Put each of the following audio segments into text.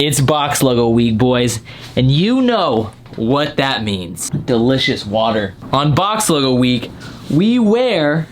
It's box logo week, boys, and you know what that means. Delicious water. On box logo week, we wear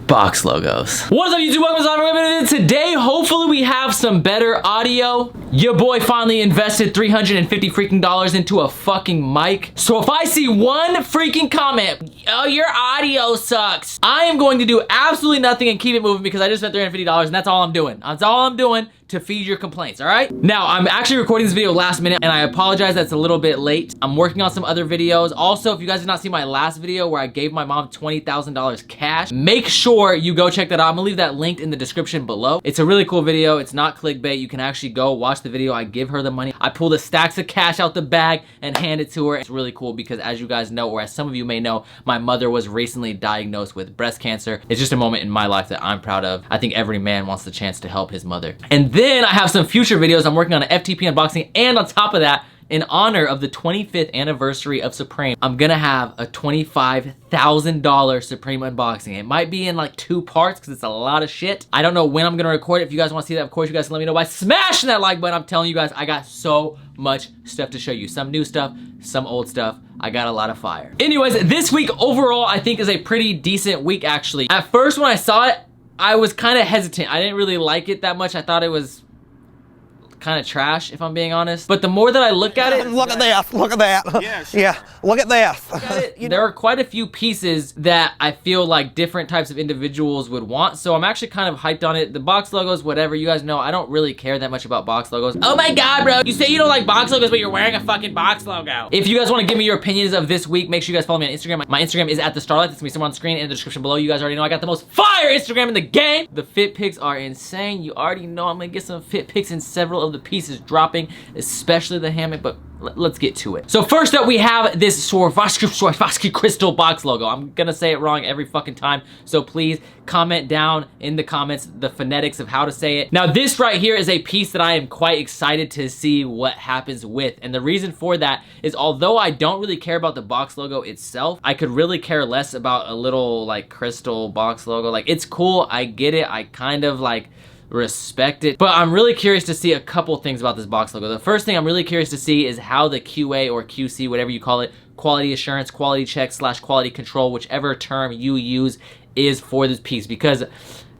box logos. What's up, YouTube? Welcome to today. Hopefully we have some better audio. Your boy finally invested $350 freaking into a fucking mic. So if I see one freaking comment, oh, your audio sucks, I am going to do absolutely nothing and keep it moving because I just spent $350 and that's all I'm doing. That's all I'm doing to feed your complaints, all right? Now, I'm actually recording this video last minute and I apologize that's a little bit late. I'm working on some other videos. Also, if you guys did not see my last video where I gave my mom $20,000 cash, make sure you go check that out. I'm gonna leave that linked in the description below. It's a really cool video. It's not clickbait. You can actually go watch the video. I give her the money. I pull the stacks of cash out the bag and hand it to her. It's really cool because as you guys know, or as some of you may know, my mother was recently diagnosed with breast cancer. It's just a moment in my life that I'm proud of. I think every man wants the chance to help his mother. And then I have some future videos. I'm working on an FTP unboxing, and on top of that, in honor of the 25th anniversary of Supreme, I'm gonna have a $25,000 Supreme unboxing. It might be in like 2 parts because it's a lot of shit. I don't know when I'm gonna record it. If you guys wanna see that, of course, you guys can let me know by smashing that like button. I'm telling you guys, I got so much stuff to show you. Some new stuff, some old stuff. I got a lot of fire. Anyways, this week overall, I think is a pretty decent week actually. At first when I saw it, I was kind of hesitant. I didn't really like it that much. I thought it was kind of trash, if I'm being honest. But the more that I look at it, look at this, look at that. Yeah, sure. Yeah, look at this. There are quite a few pieces that I feel like different types of individuals would want, so I'm actually kind of hyped on it. The box logos, whatever, you guys know, I don't really care that much about box logos. Oh my god, bro, you say you don't like box logos, but you're wearing a fucking box logo. If you guys want to give me your opinions of this week, make sure you guys follow me on Instagram. My Instagram is @thestarlight. It's gonna be somewhere on the screen in the description below. You guys already know I got the most fire Instagram in the game. The fit pics are insane. You already know I'm gonna get some fit pics in several of the pieces dropping, especially the hammock, but let's get to it. So first up, we have this Swarovski crystal box logo. I'm gonna say it wrong every fucking time, so please comment down in the comments the phonetics of how to say it. Now this right here is a piece that I am quite excited to see what happens with, and the reason for that is although I don't really care about the box logo itself, I could really care less about a little like crystal box logo. Like, it's cool, I get it, I kind of like respect it, but I'm really curious to see a couple things about this box logo. The first thing I'm really curious to see is how the QA or QC, whatever you call it, quality assurance, quality check / quality control, whichever term you use, is for this piece, because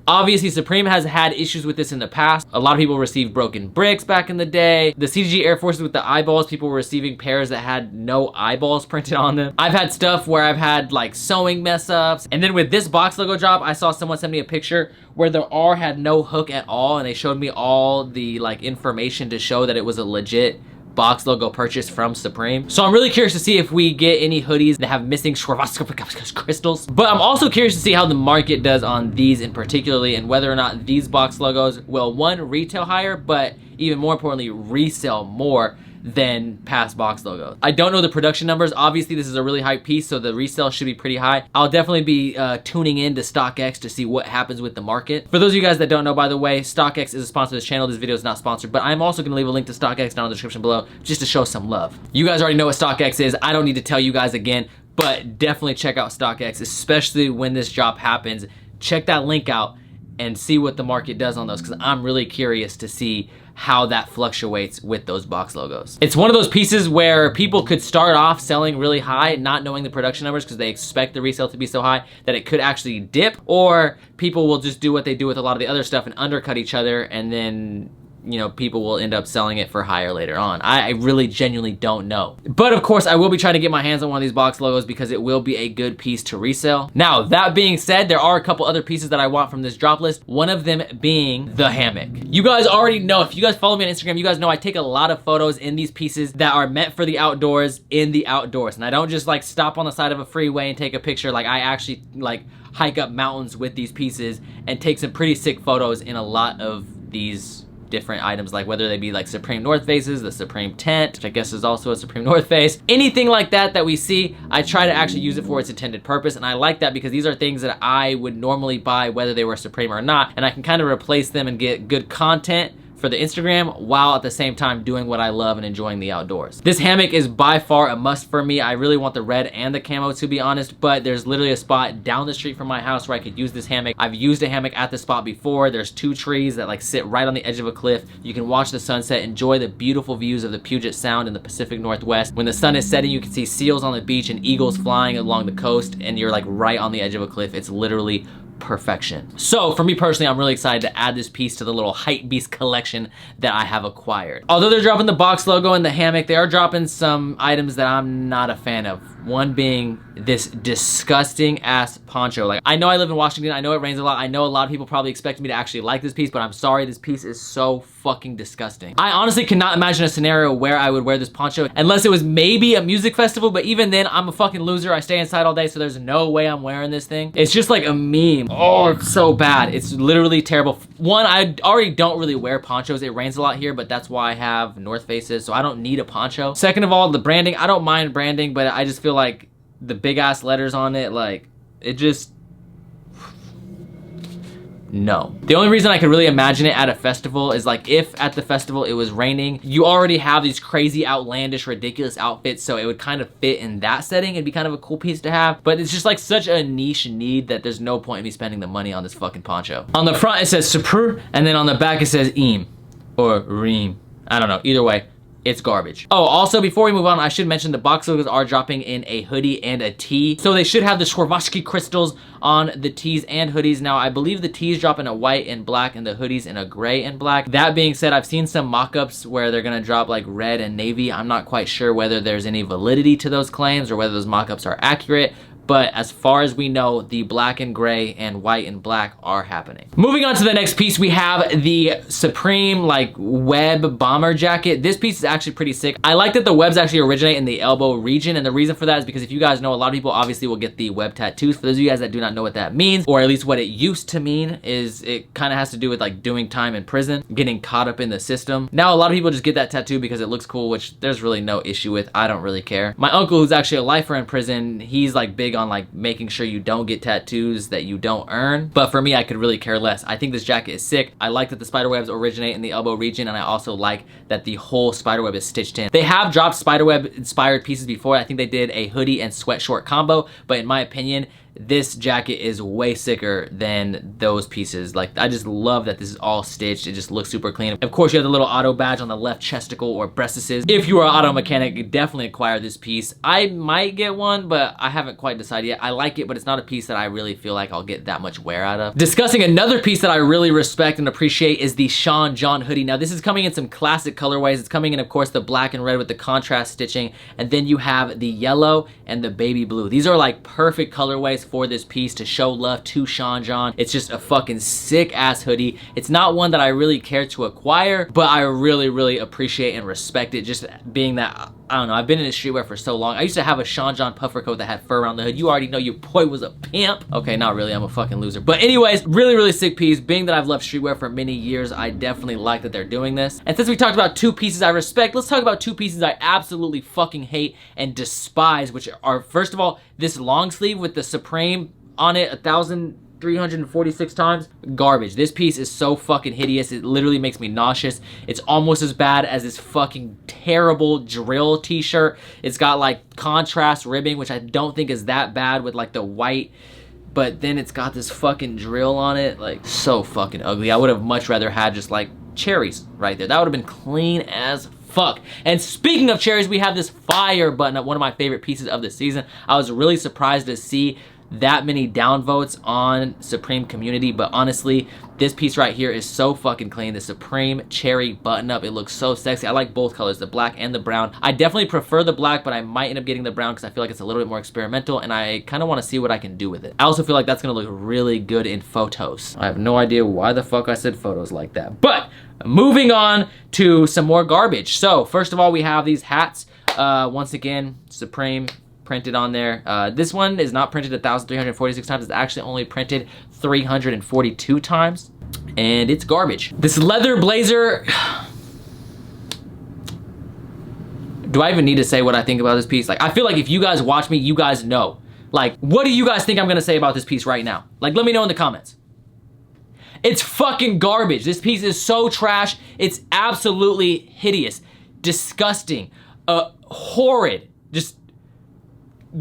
obviously Supreme has had issues with this in the past. A lot of people received broken bricks back in the day. The CGG Air Forces with the eyeballs, people were receiving pairs that had no eyeballs printed on them. I've had stuff where I've had like sewing mess ups. And then with this box logo job, I saw someone send me a picture where the R had no hook at all, and they showed me all the like information to show that it was a legit box logo purchase from Supreme. So I'm really curious to see if we get any hoodies that have missing Swarovski crystals. But I'm also curious to see how the market does on these in particularly, and whether or not these box logos will, one, retail higher, but even more importantly, resell more than past box logos. I don't know the production numbers. Obviously, this is a really high piece, so the resale should be pretty high. I'll definitely be tuning in to StockX to see what happens with the market. For those of you guys that don't know, by the way, StockX is a sponsor of this channel. This video is not sponsored, but I'm also gonna leave a link to StockX down in the description below just to show some love. You guys already know what StockX is. I don't need to tell you guys again, but definitely check out StockX, especially when this drop happens. Check that link out and see what the market does on those, because I'm really curious to see how that fluctuates with those box logos. It's one of those pieces where people could start off selling really high, not knowing the production numbers because they expect the resale to be so high that it could actually dip, or people will just do what they do with a lot of the other stuff and undercut each other, and then, you know, people will end up selling it for higher later on. I really genuinely don't know. But of course, I will be trying to get my hands on one of these box logos because it will be a good piece to resell. Now, that being said, there are a couple other pieces that I want from this drop list, one of them being the hammock. You guys already know, if you guys follow me on Instagram, you guys know I take a lot of photos in these pieces that are meant for the outdoors, in the outdoors. And I don't just like stop on the side of a freeway and take a picture. Like, I actually like hike up mountains with these pieces and take some pretty sick photos in a lot of these different items, like whether they be like Supreme North Faces, the Supreme tent, which I guess is also a Supreme North Face, anything like that that we see, I try to actually use it for its intended purpose. And I like that because these are things that I would normally buy whether they were Supreme or not, and I can kind of replace them and get good content for the Instagram while at the same time doing what I love and enjoying the outdoors. This hammock is by far a must for me. I really want the red and the camo, to be honest, but there's literally a spot down the street from my house where I could use this hammock. I've used a hammock at the spot before. There's 2 trees that like sit right on the edge of a cliff. You can watch the sunset, enjoy the beautiful views of the Puget Sound in the Pacific Northwest. When the sun is setting, you can see seals on the beach and eagles flying along the coast, and you're like right on the edge of a cliff. It's literally perfection. So for me personally, I'm really excited to add this piece to the little hype beast collection that I have acquired. Although they're dropping the box logo and the hammock, they are dropping some items that I'm not a fan of. One being this disgusting ass poncho. Like, I know I live in Washington, I know it rains a lot, I know a lot of people probably expect me to actually like this piece, but I'm sorry, this piece is so fucking disgusting. I honestly cannot imagine a scenario where I would wear this poncho unless it was maybe a music festival, but even then, I'm a fucking loser. I stay inside all day, so there's no way I'm wearing this thing. It's just like a meme. Oh, it's so bad. It's literally terrible. One, I already don't really wear ponchos. It rains a lot here, but that's why I have North Faces, so I don't need a poncho. Second of all, the branding, I don't mind branding, but I just feel like the big ass letters on it, like, it just, no. The only reason I could really imagine it at a festival is like if at the festival it was raining, you already have these crazy, outlandish, ridiculous outfits, so it would kind of fit in that setting. It'd be kind of a cool piece to have, but it's just like such a niche need that there's no point in me spending the money on this fucking poncho. On the front it says Super, and then on the back it says Eam, or Reem. I don't know, either way. It's garbage. Oh, also before we move on, I should mention the box logos are dropping in a hoodie and a tee. So they should have the Swarovski crystals on the tees and hoodies. Now, I believe the tees drop in a white and black and the hoodies in a gray and black. That being said, I've seen some mock-ups where they're gonna drop like red and navy. I'm not quite sure whether there's any validity to those claims or whether those mock-ups are accurate. But as far as we know, the black and gray and white and black are happening. Moving on to the next piece, we have the Supreme like web bomber jacket. This piece is actually pretty sick. I like that the webs actually originate in the elbow region, and the reason for that is because if you guys know, a lot of people obviously will get the web tattoos. For those of you guys that do not know what that means, or at least what it used to mean, is it kind of has to do with like doing time in prison, getting caught up in the system. Now, a lot of people just get that tattoo because it looks cool, which there's really no issue with. I don't really care. My uncle, who's actually a lifer in prison, he's like big on like making sure you don't get tattoos that you don't earn. But for me, I could really care less. I think this jacket is sick. I like that the spiderwebs originate in the elbow region, and I also like that the whole spiderweb is stitched in. They have dropped spiderweb inspired pieces before. I think they did a hoodie and sweatshort combo, but in my opinion, this jacket is way sicker than those pieces. Like, I just love that this is all stitched. It just looks super clean. Of course, you have the little auto badge on the left chesticle or breastises. If you are an auto mechanic, you definitely acquire this piece. I might get one, but I haven't quite decided yet. I like it, but it's not a piece that I really feel like I'll get that much wear out of. Discussing another piece that I really respect and appreciate is the Sean John hoodie. Now, this is coming in some classic colorways. It's coming in, of course, the black and red with the contrast stitching, and then you have the yellow and the baby blue. These are like perfect colorways for this piece to show love to Sean John. It's just a fucking sick ass hoodie. It's not one that I really care to acquire, but I really appreciate and respect it, just being that, I don't know, I've been in the streetwear for so long. I used to have a Sean John puffer coat that had fur around the hood. You already know your boy was a pimp. Okay, not really, I'm a fucking loser. But anyways, really sick piece. Being that I've loved streetwear for many years, I definitely like that they're doing this. And since we talked about 2 pieces I respect, let's talk about 2 pieces I absolutely fucking hate and despise, which are, first of all, this long sleeve with the Supreme on it 1,346 times. Garbage. This piece is so fucking hideous. It literally makes me nauseous. It's almost as bad as this fucking terrible drill t-shirt. It's got like contrast ribbing, which I don't think is that bad with like the white, but then it's got this fucking drill on it. Like, so fucking ugly. I would have much rather had just like cherries right there. That would have been clean as fuck. And speaking of cherries, we have this fire button up, one of my favorite pieces of the season. I was really surprised to see that many downvotes on Supreme community, but honestly, this piece right here is so fucking clean. The Supreme cherry button up, it looks so sexy. I like both colors, the black and the brown. I definitely prefer the black, but I might end up getting the brown because I feel like it's a little bit more experimental and I kind of want to see what I can do with it. I also feel like that's gonna look really good in photos. I have no idea why the fuck I said photos like that, but moving on to some more garbage. So first of all, we have these hats. Once again, Supreme printed on there. This one is not printed 1,346 times. It's actually only printed 342 times, and it's garbage. This leather blazer, do I even need to say what I think about this piece? Like, I feel like if you guys watch me, you guys know. Like, what do you guys think I'm gonna say about this piece right now? Like, let me know in the comments. It's fucking garbage. This piece is so trash. It's absolutely hideous, disgusting, horrid, just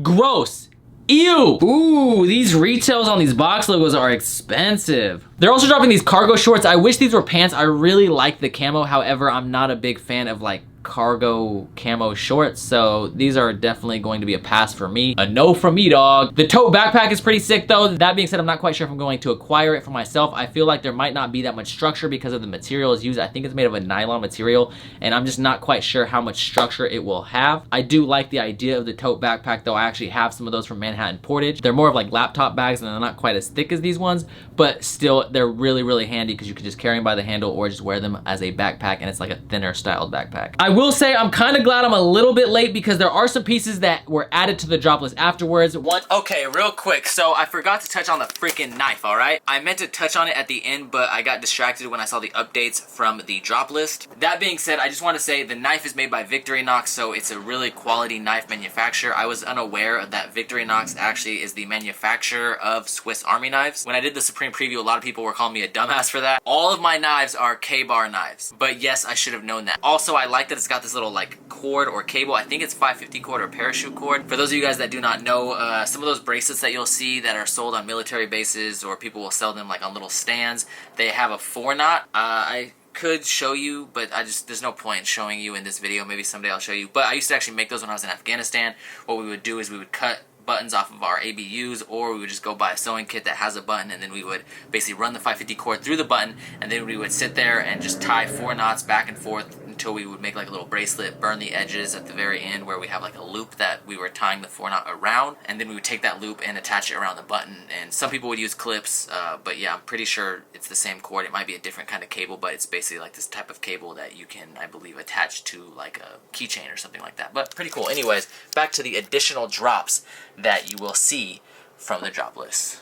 gross. Ew. Ooh, these retails on these box logos are expensive. They're also dropping these cargo shorts. I wish these were pants. I really like the camo. However, I'm not a big fan of like cargo camo shorts, so these are definitely going to be a pass for me. A no from me, dog. The tote backpack is pretty sick though. That being said, I'm not quite sure if I'm going to acquire it for myself. I feel like there might not be that much structure because of the materials used. I think it's made of a nylon material, and I'm just not quite sure how much structure it will have. I do like the idea of the tote backpack though. I actually have some of those from Manhattan Portage. They're more of like laptop bags and they're not quite as thick as these ones, but still they're really, really handy because you can just carry them by the handle or just wear them as a backpack, and it's like a thinner styled backpack. I will say I'm kind of glad I'm a little bit late because there are some pieces that were added to the drop list afterwards. Okay, real quick. So I forgot to touch on the freaking knife, all right? I meant to touch on it at the end, but I got distracted when I saw the updates from the drop list. That being said, I just want to say the knife is made by Victorinox, so it's a really quality knife manufacturer. I was unaware that Victorinox actually is the manufacturer of Swiss Army knives. When I did the Supreme preview, a lot of people were calling me a dumbass for that. All of my knives are K-bar knives, but yes, I should have known that. Also, I like that it's got this little like cord or cable. I think it's 550 cord or parachute cord. For those of you guys that do not know, some of those bracelets that you'll see that are sold on military bases, or people will sell them like on little stands, they have a 4-knot. I could show you, but there's no point in showing you in this video. Maybe someday I'll show you. But I used to actually make those when I was in Afghanistan. What we would do is we would cut buttons off of our ABUs, or we would just go buy a sewing kit that has a button, and then we would basically run the 550 cord through the button, and then we would sit there and just tie 4 knots back and forth until we would make like a little bracelet, burn the edges at the very end where we have like a loop that we were tying the 4-knot around, and then we would take that loop and attach it around the button. And some people would use clips, but yeah, I'm pretty sure it's the same cord. It might be a different kind of cable, but it's basically like this type of cable that you can, I believe, attach to like a keychain or something like that. But pretty cool. Anyways, back to the additional drops that you will see from the drop list.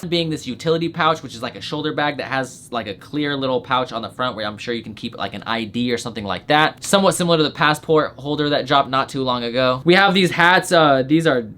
Being this utility pouch, which is like a shoulder bag that has like a clear little pouch on the front where I'm sure you can keep like an ID or something like that. Somewhat similar to the passport holder that dropped not too long ago. We have these hats. These are,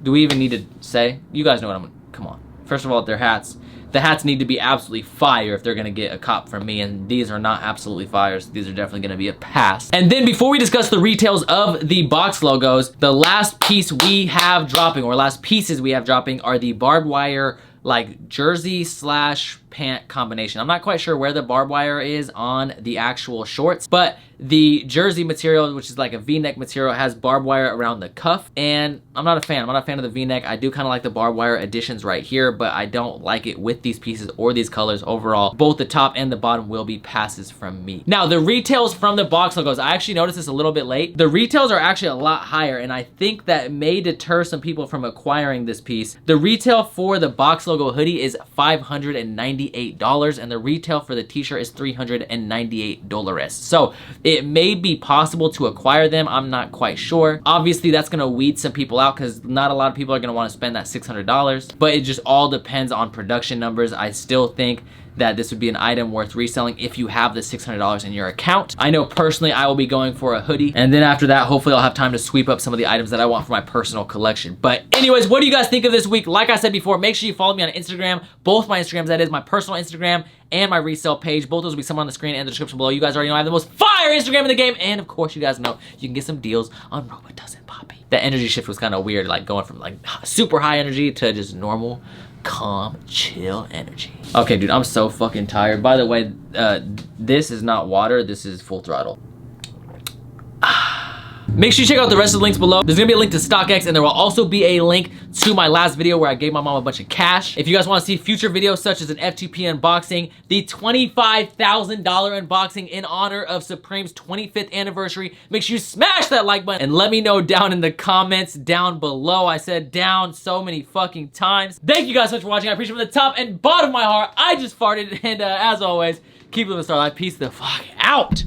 do we even need to say? You guys know what come on. First of all, they're hats. The hats need to be absolutely fire if they're gonna get a cop from me, and these are not absolutely fire, so these are definitely gonna be a pass. And then before we discuss the retails of the box logos, the last piece we have dropping, or last pieces we have dropping, are the barbed wire like jersey slash pant combination. I'm not quite sure where the barbed wire is on the actual shorts, but the jersey material, which is like a V-neck material, has barbed wire around the cuff, and I'm not a fan. I'm not a fan of the V-neck. I do kind of like the barbed wire additions right here, but I don't like it with these pieces or these colors overall. Both the top and the bottom will be passes from me. Now, the retails from the box logos, I actually noticed this a little bit late. The retails are actually a lot higher, and I think that may deter some people from acquiring this piece. The retail for the box logo hoodie is $598, and the retail for the t-shirt is $398. So it may be possible to acquire them. I'm not quite sure. Obviously, that's gonna weed some people out because not a lot of people are gonna want to spend that $600, but it just all depends on production numbers. I still think that this would be an item worth reselling if you have the $600 in your account. I know personally I will be going for a hoodie, and then after that, hopefully I'll have time to sweep up some of the items that I want for my personal collection. But anyways, what do you guys think of this week? Like I said before, make sure you follow me on Instagram, both my Instagrams, that is my personal Instagram and my resale page. Both those will be somewhere on the screen and the description below. You guys already know I have the most fire Instagram in the game, and of course you guys know you can get some deals on Robitussin Poppy. That energy shift was kind of weird, like going from like super high energy to just normal, calm, chill energy. Okay, dude, I'm so fucking tired. By the way, this is not water, this is Full Throttle. Make sure you check out the rest of the links below. There's gonna be a link to StockX, and there will also be a link to my last video where I gave my mom a bunch of cash. If you guys wanna see future videos such as an FTP unboxing, the $25,000 unboxing in honor of Supreme's 25th anniversary, make sure you smash that like button and let me know down in the comments down below. I said down so many fucking times. Thank you guys so much for watching. I appreciate it from the top and bottom of my heart. I just farted, and as always, keep living the star life. Peace the fuck out.